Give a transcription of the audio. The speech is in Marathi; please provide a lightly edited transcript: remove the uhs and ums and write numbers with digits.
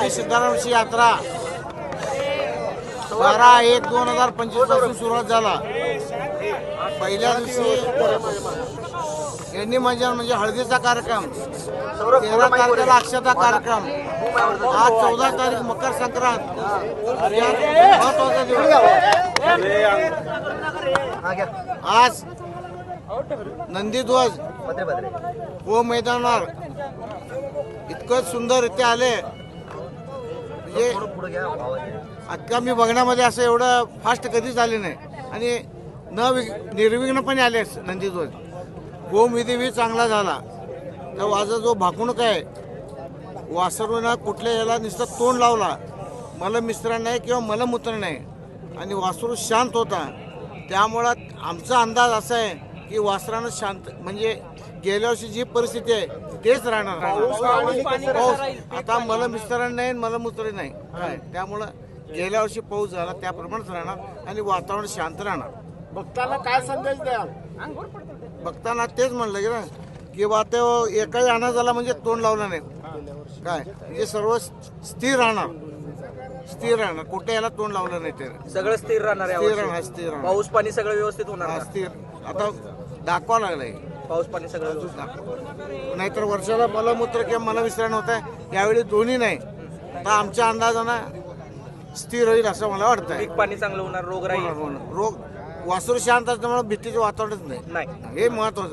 मोठी सिद्धारामची यात्रा 12/1/2025 पासून सुरुवात झाला. पहिल्या दिवशी यांनी म्हणजे हळदीचा कार्यक्रम, 13 तारखेला अक्षता कार्यक्रम, आज 14 तारीख मकर संक्रांत, महत्वाचा दिवस. आज नंदीध्वज व मैदानावर इतकं सुंदर इथे आले, म्हणजे आता मी बघण्यामध्ये असं एवढं फास्ट कधीच आले नाही आणि निर्विघ्नपणे आले नंदीध्वज. गोमविधी चांगला झाला. तर माझा जो भाकणूक आहे, वासरूनं कुठल्या याला नुसतं तोंड लावला, मलमिश्र नाही किंवा मलमूत्र नाही, आणि वासरू शांत होता. त्यामुळं आमचा अंदाज असा आहे की वासरानं शांत, म्हणजे गेल्या वर्षी जी परिस्थिती आहे तेच राहणार. पाऊस आता मलमिश्रण नाही, मलमूत्र नाही काय, त्यामुळं गेल्या वर्षी पाऊस झाला त्याप्रमाणेच राहणार आणि वातावरण शांत राहणार. भक्तांना काय संदेश द्याल? बघताना तेच म्हणलं की ना की बा ते एकाही आनंदाला म्हणजे तोंड लावलं नाही काय, म्हणजे सर्व स्थिर राहणार, स्थिर राहणार, कुठे याला तोंड लावलं नाही. ते सगळं स्थिर राहणार आहे. स्थिर राहणार, स्थिर राहणार, पाऊस पाणी सगळं व्यवस्थित होणार हा, ना? स्थिर. आता दाखवा लागलाय पाऊस पाणी सगळं व्यवस्थित. नाहीतर वर्षाला मलमूत्र किंवा मलविसरण होत आहे, यावेळी दोन्ही नाही. तर आमच्या अंदाजानं स्थिर होईल असं मला वाटतंय. पीक पाणी चांगलं होणार, रोगराई रोग वासरू शांत असल्यामुळे भीतीचं वातावरणच नाही, नाही. हे महत्वाचं आहे.